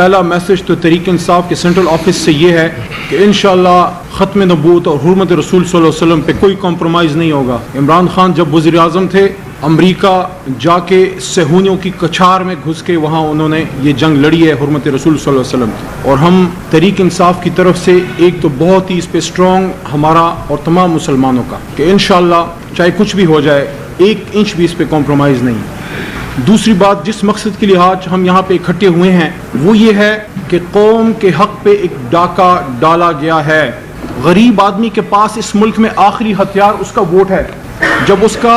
पहला मैसेज तो तहरीक इंसाफ के सेंट्रल ऑफिस से ये है कि इंशाअल्लाह ख़त्म नबूत और हुर्मत रसूल सल्लल्लाहु अलैहि वसल्लम पे कोई कॉम्प्रोमाइज़ नहीं होगा। इमरान खान जब वज़ीर आज़म थे, अमरीका जाके सहूनियों की कछार में घुस के वहाँ उन्होंने ये जंग लड़ी है हुर्मत रसूल सल्लल्लाहु अलैहि वसल्लम की। और हम तहरीक इंसाफ की तरफ से एक तो बहुत ही इस पे स्ट्रॉन्ग हमारा और तमाम मुसलमानों का कि इंशाअल्लाह चाहे कुछ भी हो जाए 1 इंच भी इस पे कॉम्प्रोमाइज़ नहीं। दूसरी बात, जिस मकसद के लिए आज हम यहाँ पे इकट्ठे हुए हैं वो ये है कि कौम के हक पे एक डाका डाला गया है। गरीब आदमी के पास इस मुल्क में आखिरी हथियार उसका वोट है। जब उसका,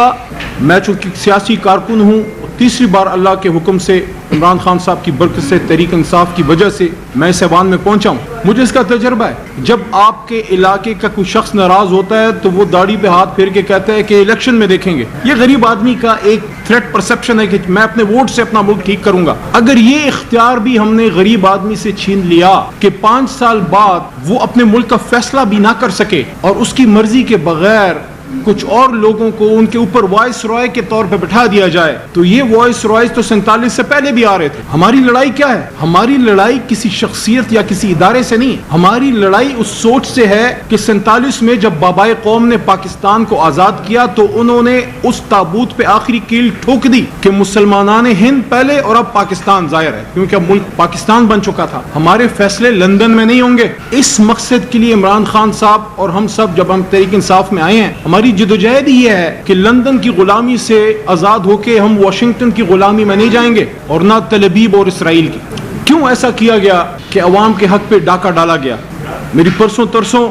मैं चूँकि सियासी कारकुन हूँ, तीसरी बार अल्लाह के हुक्म से इमरान खान साहब की बरकत से तहरीक इंसाफ की वजह से मैं इस ऐवान में पहुंचा हूँ, मुझे इसका तजर्बा है। जब आपके इलाके का कोई शख्स नाराज होता है तो वो दाढ़ी पे हाथ फेर के कहता है कि इलेक्शन में देखेंगे। ये गरीब आदमी का एक थ्रेट परसेप्शन है कि मैं अपने वोट से अपना मुल्क ठीक करूंगा। अगर ये इख्तियार भी हमने गरीब आदमी से छीन लिया कि 5 साल बाद वो अपने मुल्क का फैसला भी ना कर सके और उसकी मर्जी के बगैर कुछ और लोगों को उनके ऊपर वॉइस रॉय के तौर पे बिठा दिया जाए, तो ये वॉइस रॉय तो 47 से पहले भी आ रहे थे। हमारी लड़ाई क्या है? हमारी लड़ाई किसी शख्सियत या किसी इदारे से नहीं, हमारी लड़ाई उस सोच से है कि 47 में जब बाबाए कौम ने पाकिस्तान को आजाद किया तो उन्होंने उस ताबूत पे आखिरी कील ठोक दी कि मुसलमानान हिंद पहले और अब पाकिस्तान जाहिर है, क्योंकि अब मुल्क पाकिस्तान बन चुका था। हमारे फैसले लंदन में नहीं होंगे। इस मकसद के लिए इमरान खान साहब और हम सब जब हम तहरीक इंसाफ में आए हैं, हमारी जिदोजहद ये है कि लंदन की गुलामी से आजाद होके हम वाशिंगटन की गुलामी में नहीं जाएंगे और ना तल अबीब और इसराइल की। क्यों ऐसा किया गया कि अवाम के हक पे डाका डाला गया? मेरी परसों तरसों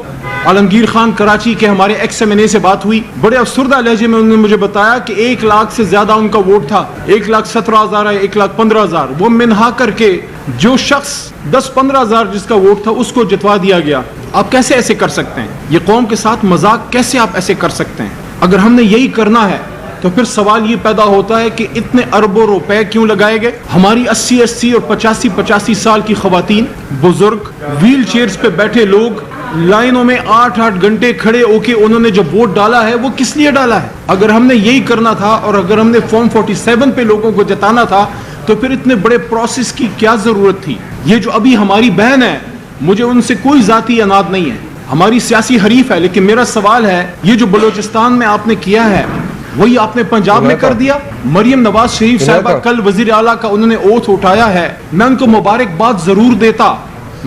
आलमगीर खान कराची के हमारे XMNA से बात हुई। बड़े अफसरदा लहजे में उन्होंने मुझे बताया कि 1 लाख से ज्यादा उनका वोट था, 1,17,000 है, 1,15,000। वो मिन्हा करके जो शख्स 10-15,000 जिसका वोट था उसको जितवा दिया गया। आप कैसे ऐसे कर सकते हैं? ये कौम के साथ मजाक कैसे आप ऐसे कर सकते हैं? अगर हमने यही करना है तो फिर सवाल ये पैदा होता है कि इतने अरबों रुपए क्यों लगाए गए? हमारी 80-80 और 85-85 साल की खवातीन, बुजुर्ग, व्हील चेयर्स पे बैठे लोग लाइनों में 8-8 घंटे खड़े होके उन्होंने जो वोट डाला है वो किस लिए डाला है? अगर हमने यही करना था और अगर हमने फॉर्म 47 पे लोगों को जिताना था तो फिर इतने बड़े प्रोसेस की क्या जरूरत थी? ये जो अभी हमारी बहन है, मुझे उनसे कोई जाती अनाद नहीं है, हमारी सियासी हरीफ है, लेकिन मेरा सवाल है ये जो बलूचिस्तान में आपने किया है वही आपने पंजाब में कर दिया। मरियम नवाज शरीफ साहिबा कल वजीर आला का उन्होंने ओथ उठाया है, मैं उनको मुबारकबाद जरूर देता।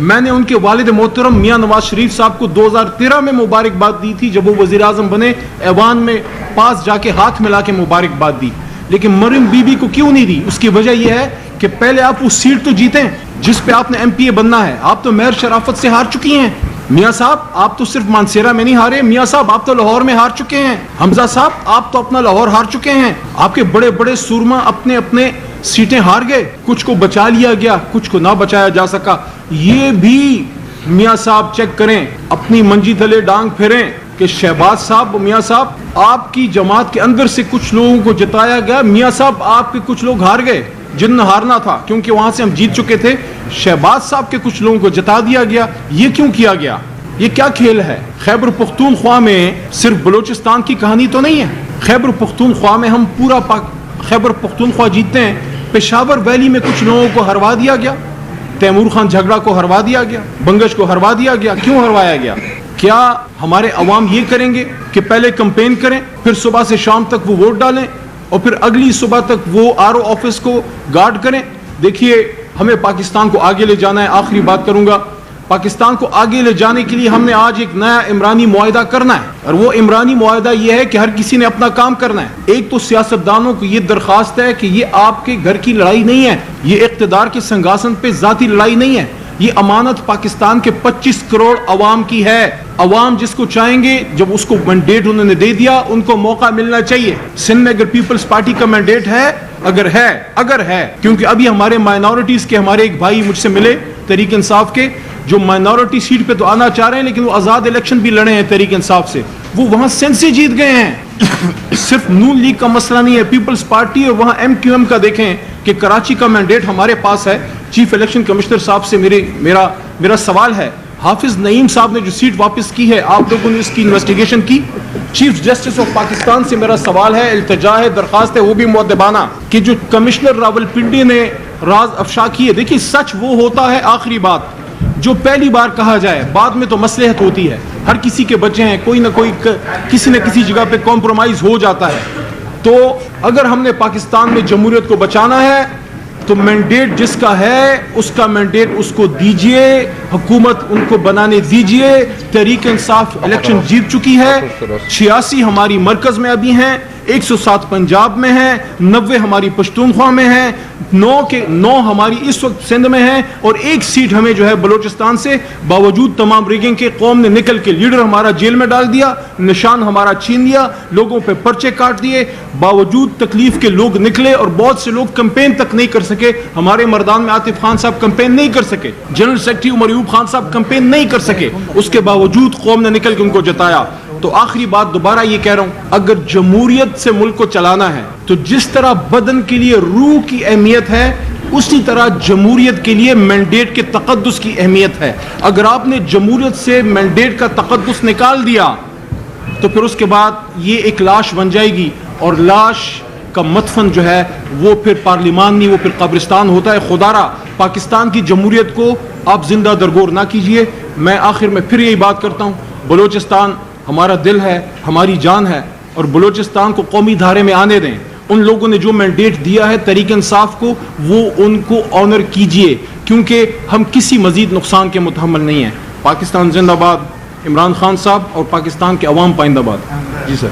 मैंने उनके वालिद मोहतरम मियां नवाज शरीफ साहब को 2013 में मुबारकबाद दी थी जब वो वजीर आजम बने, ऐवान में पास जाके हाथ मिला के मुबारकबाद दी। लेकिन मरियम बीबी को क्यों नहीं दी? उसकी वजह यह है कि पहले आप उस सीट तो जीते जिस पे आपने MPA बनना है। आप तो मेयर शराफत से हार चुकी हैं। मियाँ साहब आप तो सिर्फ मानसेरा में नहीं हारे, मियाँ साहब आप तो लाहौर में हार चुके हैं। हमजा साहब आप तो अपना लाहौर हार चुके हैं। आपके बड़े बड़े सूरमा अपने अपने सीटें हार गए, कुछ को बचा लिया गया, कुछ को ना बचाया जा सका। ये भी मियाँ साहब चेक करें, अपनी मंजी तले डांग फेरें कि शहबाज साहब, मियाँ साहब आपकी जमात के अंदर से कुछ लोगों को जिताया गया, मियाँ साहब आपके कुछ लोग हार गए जिन्हें हारना था क्योंकि वहां से हम जीत चुके थे। शहबाज साहब के कुछ लोगों को जिता दिया गया। ये क्यों किया गया? ये क्या खेल है? खैबर पख्तूनख्वा में सिर्फ बलूचिस्तान की कहानी तो नहीं है। खैबर पख्तूनख्वा में हम पूरा खैबर पख्तूनख्वा जीतते हैं। पेशावर वैली में कुछ लोगों को हरवा दिया गया, तैमूर खान झगड़ा को हरवा दिया गया, बंगश को हरवा दिया गया। क्यों हरवाया गया? क्या हमारे अवाम ये करेंगे कि पहले कंपेन करें, फिर सुबह से शाम तक वो वोट डालें और फिर अगली सुबह तक वो RO ऑफिस को गार्ड करें? देखिए, हमें पाकिस्तान को आगे ले जाना है। आखिरी बात करूंगा, पाकिस्तान को आगे ले जाने के लिए हमने आज एक नया इमरानी मुआहिदा करना है और वो इमरानी मुआहिदा ये है कि हर किसी ने अपना काम करना है। एक तो सियासतदानों को ये दरख्वास्त है कि ये आपके घर की लड़ाई नहीं है, ये इख्तिदार के संगासन पे जाती लड़ाई नहीं है, ये अमानत पाकिस्तान के 25 करोड़ अवाम की है। अवाम जिसको चाहेंगे, जब उसको मैंडेट उन्होंने दे दिया, उनको मौका मिलना चाहिए। सिंध में अगर पीपल्स पार्टी का मैंडेट है, अगर है, क्योंकि अभी हमारे माइनॉरिटीज के हमारे एक भाई मुझसे मिले तहरीक इंसाफ के, जो माइनॉरिटी सीट पे तो आना चाह रहे हैं लेकिन वो आजाद इलेक्शन भी लड़े हैं तहरीक इंसाफ से, वो वहां सिंध से जीत गए हैं। सिर्फ नून लीग का मसला नहीं है, पीपल्स पार्टी और वहां MQM का देखें कि कराची का मैंडेट हमारे पास है। चीफ इलेक्शन कमिश्नर साहब से मेरा सवाल है, हाफिज नईम साहब ने जो सीट वापस की है, आप लोगों ने इसकी इन्वेस्टिगेशन की? चीफ जस्टिस ऑफ पाकिस्तान से मेरा सवाल है, इल्तिजा है, दरखास्त है, वो भी मुअद्दबाना, कि जो कमिश्नर रावलपिंडी ने राज अफशा किए। देखिए, सच वो होता है आखिरी बात जो पहली बार कहा जाए, बाद में तो मसलहत होती है। हर किसी के बच्चे हैं, कोई ना कोई किसी न किसी जगह पे कॉम्प्रोमाइज हो जाता है। तो अगर हमने पाकिस्तान में जमहूरियत को बचाना है तो मैंडेट जिसका है उसका मैंडेट उसको दीजिए, हुकूमत उनको बनाने दीजिए। तहरीक इंसाफ इलेक्शन जीत चुकी है, 86 हमारी मरकज में अभी हैं, 107 पंजाब में हैं, 90 हमारी पश्तूनख्वा में हैं, 9 के 9 हमारी इस वक्त सिंध में हैं और 1 सीट हमें जो है बलोचिस्तान से। बावजूद तमाम रिगिंग के कौम ने निकल के लीडर हमारा जेल में डाल दिया, निशान हमारा छीन लिया, लोगों पे पर्चे काट दिए। बावजूद तकलीफ के लोग निकले और बहुत से लोग कैंपेन तक नहीं कर सके। हमारे मर्दान में आतिफ खान साहब कैंपेन नहीं कर सके, जनरल सेक्रेटरी उमर अयूब खान साहब कैंपेन नहीं कर सके, उसके बावजूद कौम ने निकल के उनको जताया। तो आखिरी बात दोबारा ये कह रहा हूं, अगर जमहूरियत से मुल्क को चलाना है तो जिस तरह बदन के लिए रूह की अहमियत है उसी तरह जमहूरियत के लिए मैंडेट के तकद्दुस की अहमियत है। अगर आपने जमहूरियत से मैंडेट का तकद्दुस निकाल दिया तो फिर उसके बाद ये एक लाश बन जाएगी और लाश का मदफन जो है वो फिर पार्लिमान नहीं, वो फिर कब्रिस्तान होता है। खुदारा पाकिस्तान की जमहूरियत को आप जिंदा दरगोर ना कीजिए। मैं आखिर में फिर यही बात करता हूँ, बलोचिस्तान हमारा दिल है, हमारी जान है और बलोचिस्तान को कौमी धारे में आने दें। उन लोगों ने जो मैंडेट दिया है तहरीक इंसाफ को, वो उनको ऑनर कीजिए, क्योंकि हम किसी मजीद नुकसान के मुतहम्मिल नहीं हैं। पाकिस्तान जिंदाबाद, इमरान खान साहब और पाकिस्तान के अवाम पाइंदाबाद। जी सर।